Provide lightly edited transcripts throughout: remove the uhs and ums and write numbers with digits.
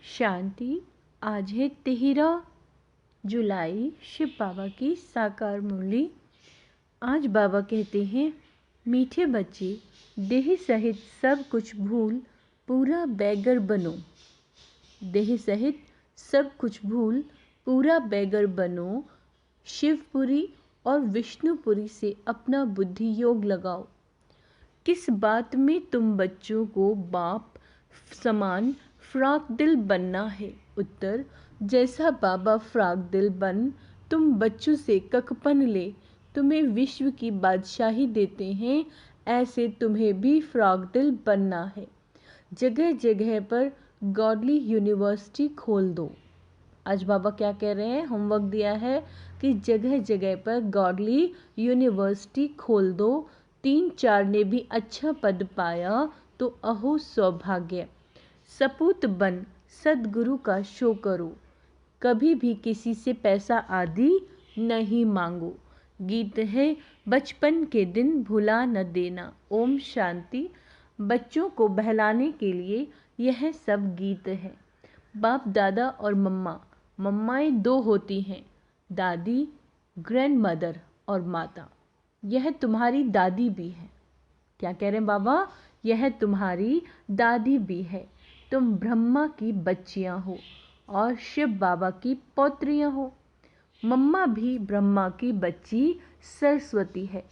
शांति। आज है 13 जुलाई, शिव बाबा की साकार मुरली। आज बाबा कहते हैं, मीठे बच्चे, देह सहित सब कुछ भूल पूरा बैगर बनो। देह सहित सब कुछ भूल पूरा बैगर बनो। शिवपुरी और विष्णुपुरी से अपना बुद्धि योग लगाओ। किस बात में तुम बच्चों को बाप समान फ्राक दिल बनना है? उत्तर, जैसा बाबा फ्राक दिल बन तुम बच्चों से ककपन ले तुम्हें विश्व की बादशाही देते हैं, ऐसे तुम्हें भी फ्राक दिल बनना है। जगह जगह पर गॉडली यूनिवर्सिटी खोल दो। आज बाबा क्या कह रहे हैं? होमवर्क दिया है कि जगह जगह पर गॉडली यूनिवर्सिटी खोल दो। 3-4 ने भी अच्छा पद पाया तो अहो सौभाग्य। सपूत बन सदगुरु का शो करो। कभी भी किसी से पैसा आदि नहीं मांगो। गीत है, बचपन के दिन भुला न देना। ओम शांति। बच्चों को बहलाने के लिए यह सब गीत है। बाप दादा और मम्माएं 2 होती हैं, दादी ग्रैंड मदर और माता। यह तुम्हारी दादी भी है। क्या कह रहे हैं बाबा? यह तुम्हारी दादी भी है। तुम ब्रह्मा की बच्चियां हो और शिव बाबा की पौत्रियां हो। मम्मा भी ब्रह्मा की बच्ची सरस्वती है,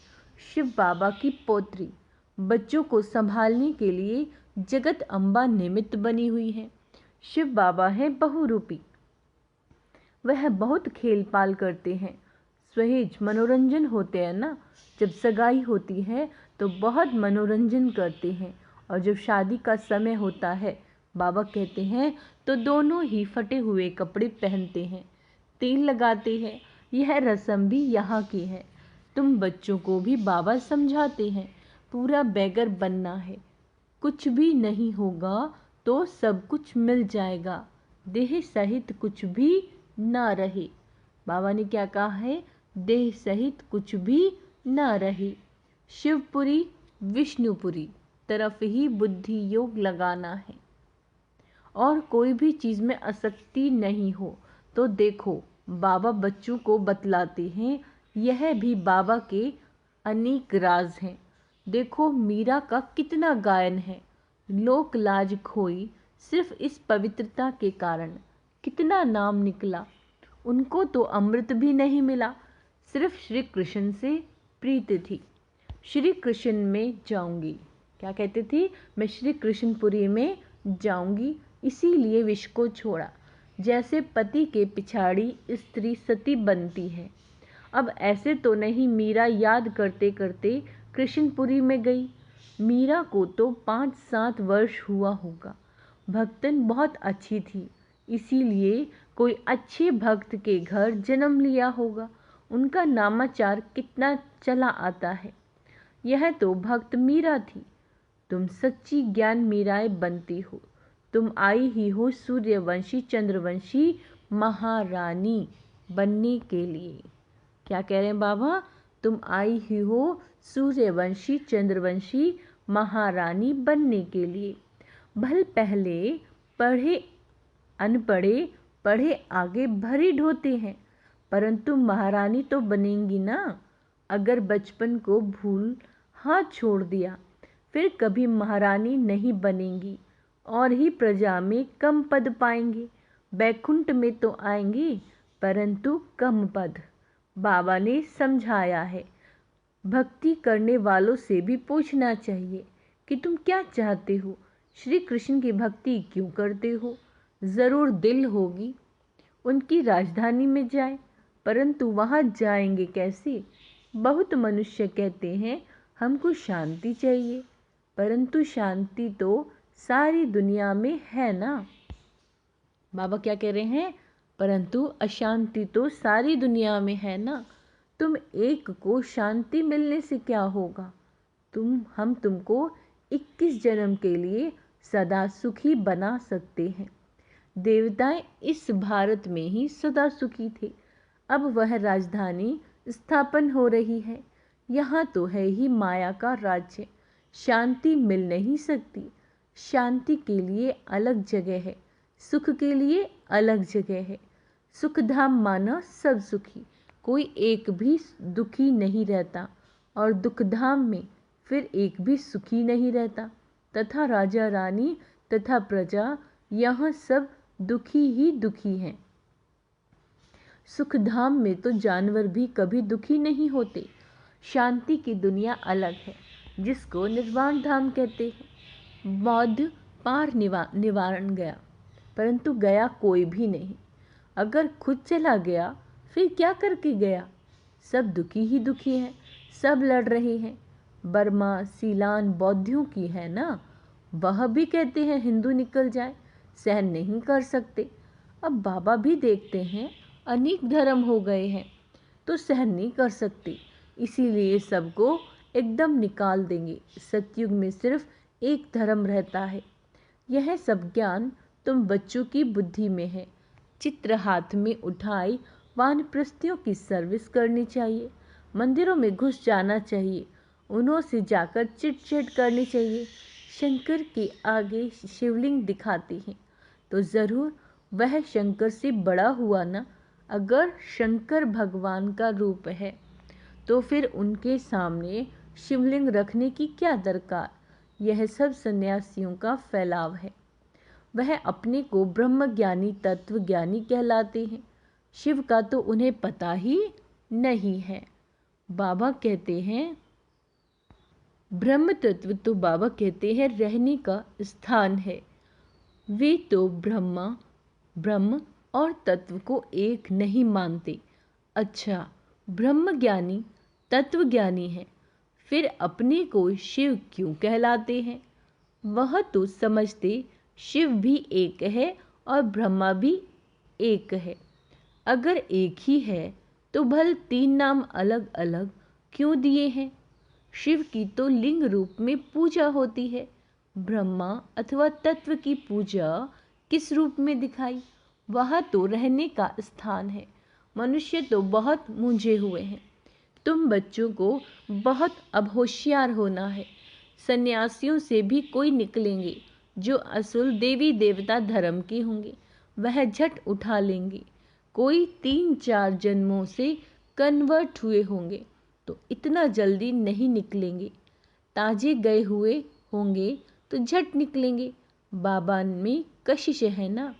शिव बाबा की पौत्री। बच्चों को संभालने के लिए जगत अम्बा निमित्त बनी हुई है। शिव बाबा है बहुरूपी। वह बहुत खेल पाल करते हैं। सहेज मनोरंजन होते हैं ना। जब सगाई होती है तो बहुत मनोरंजन करते हैं, और जब शादी का समय होता है, बाबा कहते हैं, तो दोनों ही फटे हुए कपड़े पहनते हैं, तेल लगाते हैं। यह रस्म भी यहाँ की है। तुम बच्चों को भी बाबा समझाते हैं, पूरा बैगर बनना है। कुछ भी नहीं होगा तो सब कुछ मिल जाएगा। देह सहित कुछ भी ना रहे। बाबा ने क्या कहा है? देह सहित कुछ भी ना रहे। शिवपुरी विष्णुपुरी तरफ ही बुद्धि योग लगाना है, और कोई भी चीज़ में आसक्ति नहीं हो। तो देखो, बाबा बच्चों को बतलाते हैं, यह भी बाबा के अनेक राज हैं। देखो मीरा का कितना गायन है। लोक लाज खोई सिर्फ इस पवित्रता के कारण। कितना नाम निकला। उनको तो अमृत भी नहीं मिला, सिर्फ श्री कृष्ण से प्रीत थी। श्री कृष्ण में जाऊंगी। क्या कहती थी? मैं श्री कृष्णपुरी में जाऊंगी, इसीलिए विष को छोड़ा। जैसे पति के पिछाड़ी स्त्री सती बनती है। अब ऐसे तो नहीं मीरा याद करते करते कृष्णपुरी में गई। मीरा को तो 5-7 वर्ष हुआ होगा। भक्तन बहुत अच्छी थी, इसीलिए कोई अच्छे भक्त के घर जन्म लिया होगा। उनका नामाचार कितना चला आता है। यह तो भक्त मीरा थी। तुम सच्ची ज्ञान मीराएं बनती हो। तुम आई ही हो सूर्यवंशी चंद्रवंशी महारानी बनने के लिए। क्या कह रहे हैं बाबा? तुम आई ही हो सूर्यवंशी चंद्रवंशी महारानी बनने के लिए। भल पहले पढ़े अनपढ़े पढ़े आगे भरी ढोते हैं, परंतु महारानी तो बनेंगी ना। अगर बचपन को भूल हाथ छोड़ दिया, फिर कभी महारानी नहीं बनेंगी, और ही प्रजा में कम पद पाएंगे। बैकुंठ में तो आएंगी, परंतु कम पद। बाबा ने समझाया है। भक्ति करने वालों से भी पूछना चाहिए कि तुम क्या चाहते हो, श्री कृष्ण की भक्ति क्यों करते हो। ज़रूर दिल होगी उनकी राजधानी में जाए, परंतु वहाँ जाएंगे कैसे? बहुत मनुष्य कहते हैं हमको शांति चाहिए, परंतु शांति तो सारी दुनिया में है ना। बाबा क्या कह रहे हैं? परंतु अशांति तो सारी दुनिया में है ना। तुम एक को शांति मिलने से क्या होगा? हम तुमको 21 जन्म के लिए सदा सुखी बना सकते हैं। देवताएं इस भारत में ही सदा सुखी थे। अब वह राजधानी स्थापन हो रही है। यहाँ तो है ही माया का राज्य। शांति मिल नहीं सकती। शांति के लिए अलग जगह है, सुख के लिए अलग जगह है। सुख धाम माना सब सुखी, कोई एक भी दुखी नहीं रहता, और दुख धाम में फिर एक भी सुखी नहीं रहता। तथा राजा रानी तथा प्रजा, यहाँ सब दुखी ही दुखी हैं। सुख धाम में तो जानवर भी कभी दुखी नहीं होते। शांति की दुनिया अलग है, जिसको निर्वाण धाम कहते हैं। बौद्ध पार निवारण गया, परंतु गया कोई भी नहीं। अगर खुद चला गया फिर क्या करके गया? सब दुखी ही दुखी हैं, सब लड़ रहे हैं। बर्मा सीलान बौद्धियों की है ना, वह भी कहते हैं हिंदू निकल जाए, सहन नहीं कर सकते। अब बाबा भी देखते हैं अनेक धर्म हो गए हैं तो सहन नहीं कर सकते, इसीलिए सबको एकदम निकाल देंगे। सतयुग में सिर्फ एक धर्म रहता है। यह सब ज्ञान तुम बच्चों की बुद्धि में है। चित्र हाथ में उठाए वानप्रस्थियों की सर्विस करनी चाहिए। मंदिरों में घुस जाना चाहिए, उन्हों से जाकर चिट करनी चाहिए। शंकर के आगे शिवलिंग दिखाते हैं तो ज़रूर वह शंकर से बड़ा हुआ ना। अगर शंकर भगवान का रूप है तो फिर उनके सामने शिवलिंग रखने की क्या दरकार? यह सब सन्यासियों का फैलाव है। वह अपने को ब्रह्मज्ञानी तत्वज्ञानी कहलाते हैं, शिव का तो उन्हें पता ही नहीं है। बाबा कहते हैं ब्रह्म तत्व तो बाबा कहते हैं रहने का स्थान है। वे तो ब्रह्म और तत्व को एक नहीं मानते। अच्छा, ब्रह्मज्ञानी तत्वज्ञानी है, फिर अपने को शिव क्यों कहलाते हैं? वह तो समझते शिव भी एक है और ब्रह्मा भी एक है। अगर एक ही है तो भल तीन नाम अलग अलग क्यों दिए हैं? शिव की तो लिंग रूप में पूजा होती है, ब्रह्मा अथवा तत्व की पूजा किस रूप में दिखाई? वह तो रहने का स्थान है। मनुष्य तो बहुत मूंझे हुए हैं। तुम बच्चों को बहुत अब होशियार होना है। सन्यासियों से भी कोई निकलेंगे जो असुल देवी देवता धर्म के होंगे, वह झट उठा लेंगे। कोई 3-4 जन्मों से कन्वर्ट हुए होंगे तो इतना जल्दी नहीं निकलेंगे। ताजे गए हुए होंगे तो झट निकलेंगे। बाबा में कशिश है ना,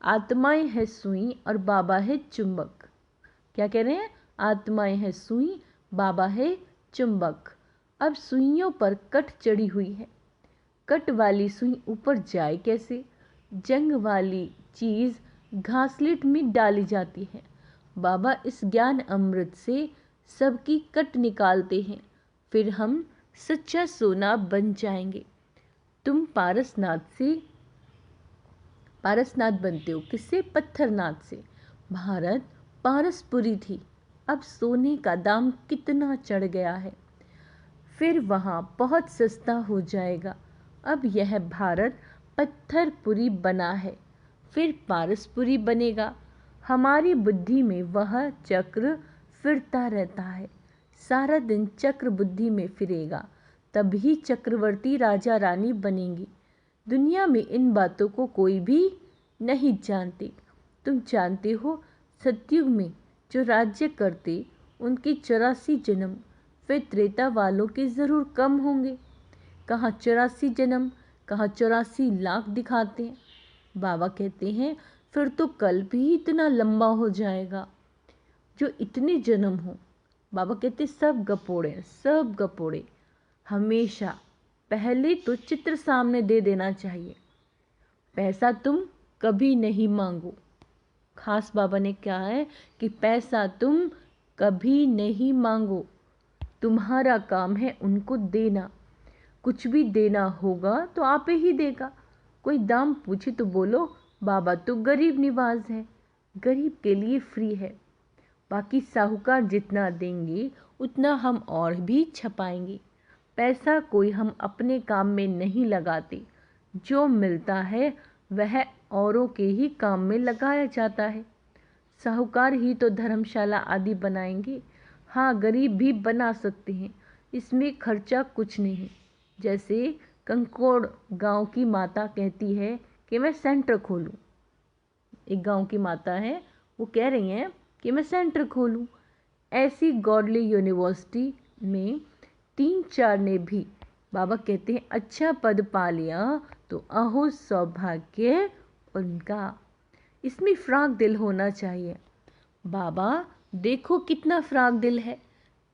आत्माएं है सुई और बाबा है चुंबक। क्या कह रहे हैं? आत्माएं है सुई, बाबा है चुंबक। अब सुइयों पर कट चढ़ी हुई है, कट वाली सुई ऊपर जाए कैसे? जंग वाली चीज़ घासलेट में डाली जाती है। बाबा इस ज्ञान अमृत से सबकी कट निकालते हैं, फिर हम सच्चा सोना बन जाएंगे। तुम पारसनाथ बनते हो, किससे? पत्थरनाथ से। भारत पारसपुरी थी, अब सोने का दाम कितना चढ़ गया है, फिर वहाँ बहुत सस्ता हो जाएगा। अब यह भारत पत्थरपुरी बना है, फिर पारसपुरी बनेगा। हमारी बुद्धि में वह चक्र फिरता रहता है, सारा दिन चक्र बुद्धि में फिरेगा, तभी चक्रवर्ती राजा रानी बनेंगी। दुनिया में इन बातों को कोई भी नहीं जानते। तुम जानते हो सतयुग में जो राज्य करते उनके 84 जन्म, फिर त्रेता वालों के ज़रूर कम होंगे। कहाँ 84 जन्म, कहाँ 84 लाख दिखाते हैं। बाबा कहते हैं फिर तो कल्प ही इतना लंबा हो जाएगा जो इतने जन्म हो। बाबा कहते सब गपोड़े, सब गपोड़े। हमेशा पहले तो चित्र सामने दे देना चाहिए। पैसा तुम कभी नहीं मांगो। खास बाबा ने कहा है कि पैसा तुम कभी नहीं मांगो, तुम्हारा काम है उनको देना। कुछ भी देना होगा तो आप ही देगा। कोई दाम पूछे तो बोलो बाबा तो गरीब निवाज है, गरीब के लिए फ्री है। बाकी साहूकार जितना देंगे उतना हम और भी छपाएंगे। पैसा कोई हम अपने काम में नहीं लगाते, जो मिलता है वह औरों के ही काम में लगाया जाता है। साहूकार ही तो धर्मशाला आदि बनाएंगे। हाँ, गरीब भी बना सकते हैं, इसमें खर्चा कुछ नहीं। जैसे कंकोड़ गांव की माता कहती है कि मैं सेंटर खोलूं, एक गांव की माता है, वो कह रही हैं कि मैं सेंटर खोलूं। ऐसी गॉडली यूनिवर्सिटी में 3-4 ने भी, बाबा कहते हैं, अच्छा पद पा लिया तो अहो सौभाग्य उनका। इसमें फ्राक दिल होना चाहिए। बाबा देखो कितना फ्राक दिल है।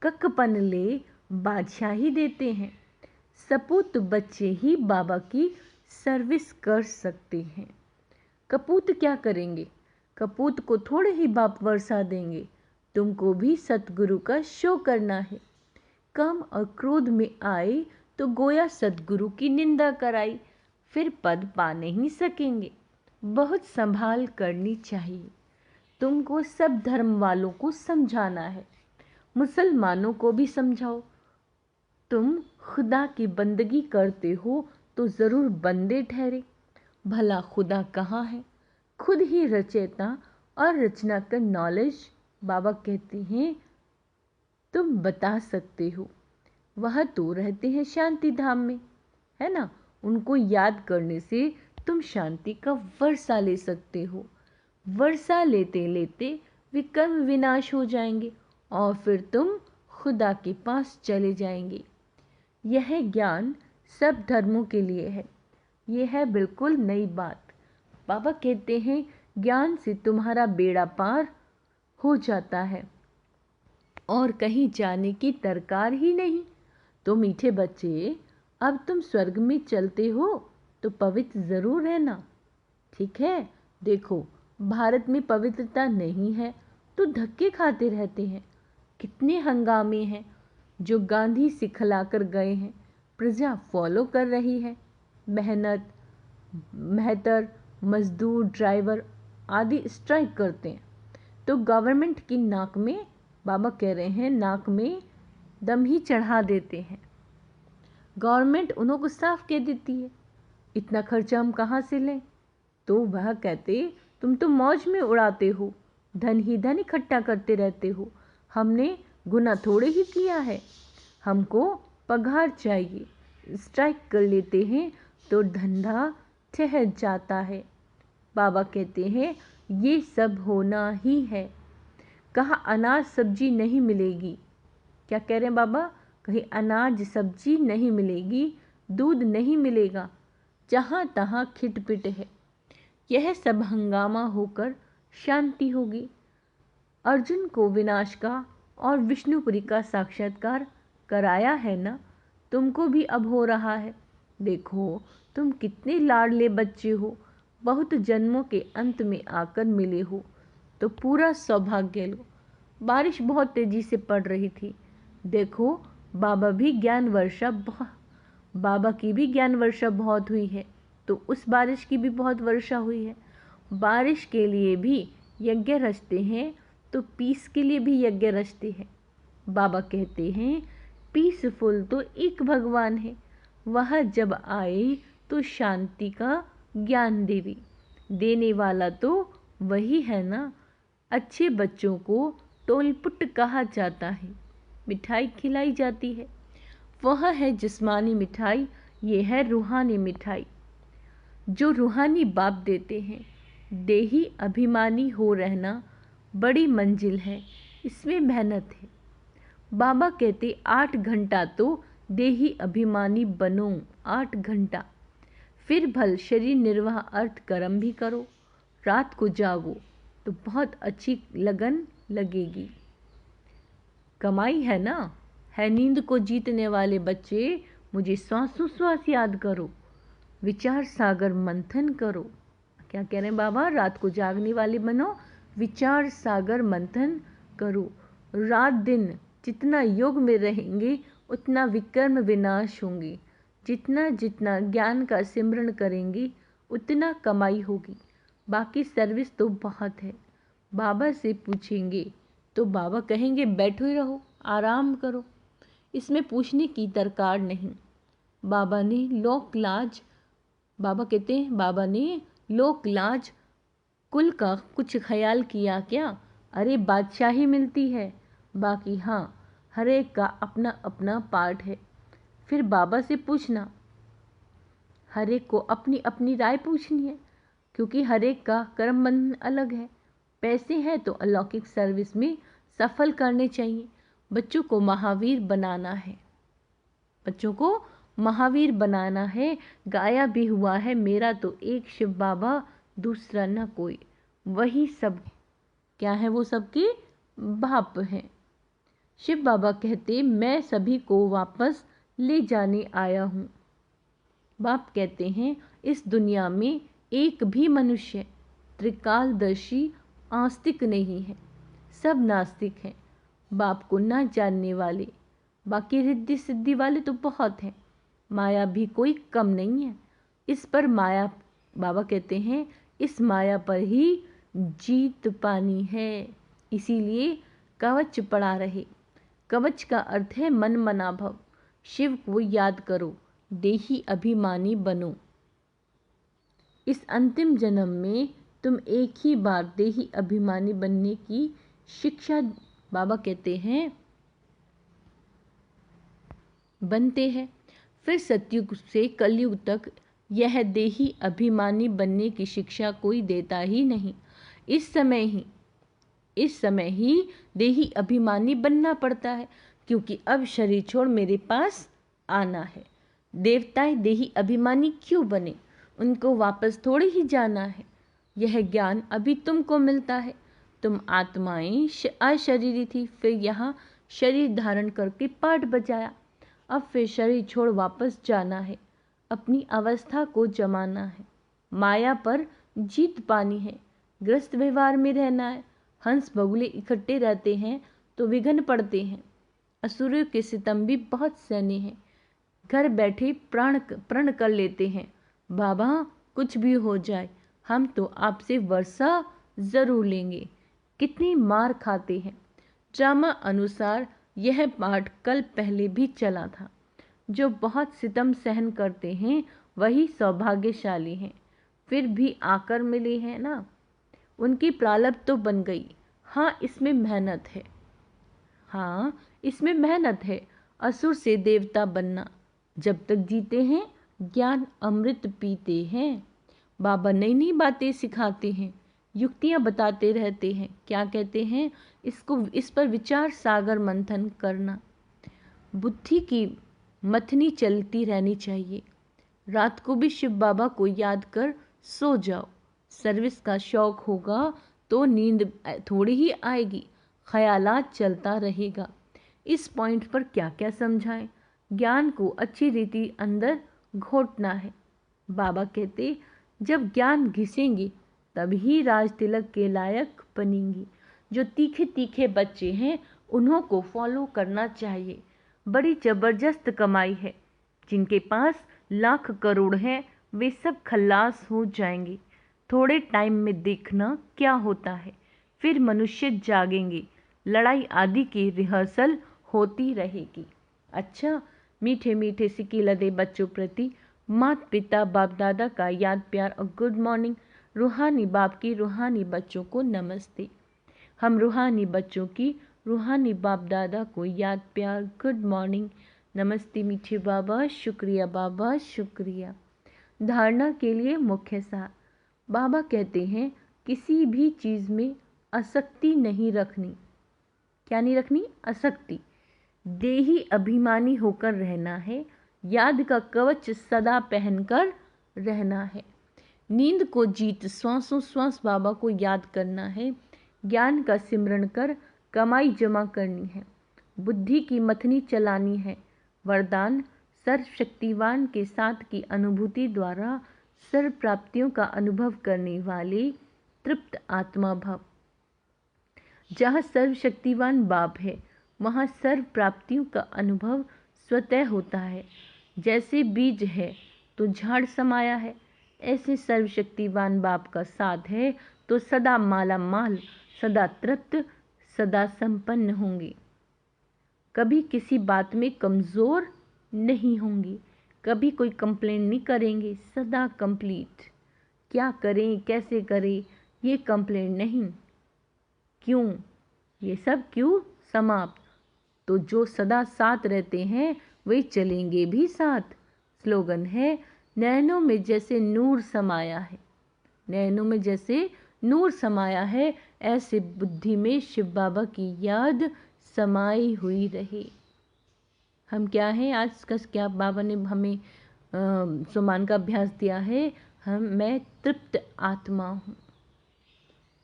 कक्कपन ले बादशाही देते हैं। सपूत बच्चे ही बाबा की सर्विस कर सकते हैं। कपूत क्या करेंगे? कपूत को थोड़े ही बाप वर्षा देंगे। तुमको भी सतगुरु का शो करना है। काम और क्रोध में आए तो गोया सतगुरु की निंदा कराई, फिर पद पा नहीं सकेंगे। बहुत संभाल करनी चाहिए। तुमको सब धर्म वालों को समझाना है। मुसलमानों को भी समझाओ। तुम खुदा की बंदगी करते हो तो ज़रूर बंदे ठहरे। भला खुदा कहाँ है? खुद ही रचयिता और रचना का नॉलेज, बाबा कहते हैं, तुम बता सकते हो। वह तो रहते हैं शांति धाम में, है ना। उनको याद करने से तुम शांति का वर्षा ले सकते हो। वर्षा लेते लेते विकर्म विनाश हो जाएंगे और फिर तुम खुदा के पास चले जाएंगे। यह ज्ञान सब धर्मों के लिए है। यह है बिल्कुल नई बात। बाबा कहते हैं ज्ञान से तुम्हारा बेड़ा पार हो जाता है और कहीं जाने की दरकार ही नहीं। तो मीठे बच्चे, अब तुम स्वर्ग में चलते हो तो पवित्र ज़रूर रहना, ठीक है। देखो, भारत में पवित्रता नहीं है तो धक्के खाते रहते हैं। कितने हंगामे हैं। जो गांधी सिखला कर गए हैं, प्रजा फॉलो कर रही है। मेहतर मजदूर, ड्राइवर आदि स्ट्राइक करते हैं तो गवर्नमेंट की नाक में, बाबा कह रहे हैं, नाक में दम ही चढ़ा देते हैं। गवर्नमेंट उन्हों को साफ कह देती है, इतना खर्चा हम कहाँ से लें? तो वह कहते, तुम तो मौज में उड़ाते हो, धन ही धन इकट्ठा करते रहते हो। हमने गुनाह थोड़े ही किया है, हमको पगार चाहिए। स्ट्राइक कर लेते हैं तो धंधा ठहर जाता है। बाबा कहते हैं ये सब होना ही है। कहाँ अनाज सब्जी नहीं मिलेगी? क्या कह रहे हैं बाबा? कहीं अनाज सब्जी नहीं मिलेगी, दूध नहीं मिलेगा, जहाँ तहाँ खिटपिट है। यह सब हंगामा होकर शांति होगी। अर्जुन को विनाश का और विष्णुपुरी का साक्षात्कार कराया है ना, तुमको भी अब हो रहा है। देखो तुम कितने लाडले बच्चे हो, बहुत जन्मों के अंत में आकर मिले हो तो पूरा सौभाग्य लो। बारिश बहुत तेजी से पड़ रही थी। देखो बाबा की भी ज्ञान वर्षा बहुत हुई है, तो उस बारिश की भी बहुत वर्षा हुई है। बारिश के लिए भी यज्ञ रचते हैं तो पीस के लिए भी यज्ञ रचते हैं। बाबा कहते हैं पीसफुल तो एक भगवान है, वह जब आए तो शांति का ज्ञान देने वाला तो वही है ना। अच्छे बच्चों को टोलपुट कहा जाता है, मिठाई खिलाई जाती है, वह है जिस्मानी मिठाई, ये है रूहानी मिठाई जो रूहानी बाप देते हैं। देही अभिमानी हो रहना बड़ी मंजिल है, इसमें मेहनत है। बाबा कहते 8 घंटा तो देही अभिमानी बनो, 8 घंटा, फिर भल शरीर निर्वाह अर्थ कर्म भी करो। रात को जागो तो बहुत अच्छी लगन लगेगी। कमाई है ना, है नींद को जीतने वाले बच्चे, मुझे श्वासों श्वास याद करो, विचार सागर मंथन करो। क्या कह रहे हैं बाबा? रात को जागने वाले बनो, विचार सागर मंथन करो। रात दिन जितना योग में रहेंगे उतना विकर्म विनाश होंगे। जितना जितना ज्ञान का सिमरण करेंगे उतना कमाई होगी। बाकी सर्विस तो बहुत है। बाबा से पूछेंगे तो बाबा कहेंगे बैठो ही रहो, आराम करो, इसमें पूछने की दरकार नहीं। बाबा ने लोक लाज, बाबा कहते हैं बाबा ने लोक लाज कुल का कुछ ख्याल किया क्या? अरे बादशाही मिलती है, बाकी हाँ हर एक का अपना अपना पार्ट है। फिर बाबा से पूछना, हर एक को अपनी अपनी राय पूछनी है। क्योंकि हर एक का कर्म बंधन अलग है। पैसे हैं तो अलौकिक सर्विस में सफल करने चाहिए। बच्चों को महावीर बनाना है, बच्चों को महावीर बनाना है। गाया भी हुआ है, मेरा तो एक शिव बाबा दूसरा न कोई, वही सब क्या है, वो सबके बाप हैं। शिव बाबा कहते मैं सभी को वापस ले जाने आया हूँ। बाप कहते हैं इस दुनिया में एक भी मनुष्य त्रिकालदर्शी आस्तिक नहीं है, सब नास्तिक हैं। बाप को ना जानने वाले, बाकी रिद्धि सिद्धि वाले तो बहुत हैं, माया भी कोई कम नहीं है। इस पर माया, बाबा कहते हैं इस माया पर ही जीत पानी है। इसीलिए कवच पड़ा रहे। कवच का अर्थ है मन मना भव। शिव को याद करो, देही अभिमानी बनो। इस अंतिम जन्म में तुम एक ही बार देही अभिमानी बनने की शिक्षा, बाबा कहते हैं, बनते हैं। फिर सतयुग से कलयुग तक यह देही अभिमानी बनने की शिक्षा कोई देता ही नहीं। इस समय ही देही अभिमानी बनना पड़ता है, क्योंकि अब शरीर छोड़ मेरे पास आना है। देवताएं देही अभिमानी क्यों बने? उनको वापस थोड़ी ही जाना है। यह ज्ञान अभी तुमको मिलता है। तुम आत्माएं अशरीरी थी, फिर यहाँ शरीर धारण करके पाठ बजाया। अब फिर शरीर छोड़ वापस जाना है, अपनी अवस्था को जमाना है, माया पर जीत पानी है, ग्रस्त व्यवहार में रहना है। हंस बगुले इकट्ठे रहते हैं तो विघ्न पड़ते हैं। असुरों के सितम भी बहुत सहने हैं। घर बैठे प्रण कर लेते हैं, बाबा कुछ भी हो जाए हम तो आपसे वर्षा जरूर लेंगे। कितनी मार खाते हैं। ड्रामा अनुसार यह पाठ कल पहले भी चला था। जो बहुत सितम सहन करते हैं वही सौभाग्यशाली हैं। फिर भी आकर मिले हैं ना, उनकी प्रारब्ध तो बन गई। हाँ इसमें मेहनत है। असुर से देवता बनना। जब तक जीते हैं ज्ञान अमृत पीते हैं। बाबा नई नई बातें सिखाते हैं, युक्तियाँ बताते रहते हैं। क्या कहते हैं? इस पर विचार सागर मंथन करना। बुद्धि की मथनी चलती रहनी चाहिए। रात को भी शिव बाबा को याद कर सो जाओ। सर्विस का शौक होगा तो नींद थोड़ी ही आएगी, ख्यालात चलता रहेगा। इस पॉइंट पर क्या क्या समझाएं? ज्ञान को अच्छी रीति अंदर घोटना है। बाबा कहते जब ज्ञान घिसेंगे तभी राज तिलक के लायक बनेंगी। जो तीखे तीखे बच्चे हैं उन्हों को फॉलो करना चाहिए। बड़ी जबरदस्त कमाई है। जिनके पास लाख करोड़ हैं वे सब खल्लास हो जाएंगे। थोड़े टाइम में देखना क्या होता है, फिर मनुष्य जागेंगे। लड़ाई आदि की रिहर्सल होती रहेगी। अच्छा, मीठे मीठे सिक्के लदे बच्चों प्रति माता पिता बाप दादा का याद प्यार और गुड मॉर्निंग। रूहानी बाप की रूहानी बच्चों को नमस्ते। हम रूहानी बच्चों की रूहानी बाप दादा को याद प्यार गुड मॉर्निंग नमस्ते। मीठे बाबा शुक्रिया, बाबा शुक्रिया। धारणा के लिए मुख्य सार। बाबा कहते हैं किसी भी चीज़ में आसक्ति नहीं रखनी। क्या नहीं रखनी? आसक्ति। देही अभिमानी होकर रहना है। याद का कवच सदा पहनकर रहना है। नींद को जीत श्वासों श्वास बाबा को याद करना है। ज्ञान का सिमरण कर कमाई जमा करनी है। बुद्धि की मथनी चलानी है। वरदान सर्वशक्तिवान के साथ की अनुभूति द्वारा सर्व प्राप्तियों का अनुभव करने वाले तृप्त आत्मा भव। जहाँ सर्वशक्तिवान बाप है वहाँ सर्व प्राप्तियों का अनुभव स्वतः होता है। जैसे बीज है तो झाड़ समाया है, ऐसे सर्वशक्तिवान बाप का साथ है तो सदा माला माल, सदा तृप्त, सदा संपन्न होंगे। कभी किसी बात में कमज़ोर नहीं होंगे, कभी कोई कंप्लेंट नहीं करेंगे, सदा कंप्लीट। क्या करें कैसे करें ये कंप्लेंट नहीं। क्यों? ये सब क्यों? समाप्त। तो जो सदा साथ रहते हैं वे चलेंगे भी साथ। स्लोगन है नैनों में जैसे नूर समाया है। नैनों में जैसे नूर समाया है, ऐसे बुद्धि में शिव बाबा की याद समाई हुई रहे। हम क्या हैं आज का, क्या बाबा ने हमें सुमान का अभ्यास दिया है। मैं तृप्त आत्मा हूँ,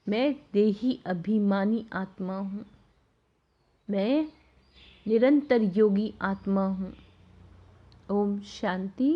मैं देही अभिमानी आत्मा हूँ, मैं निरंतर योगी आत्मा हूँ। ओम शांति।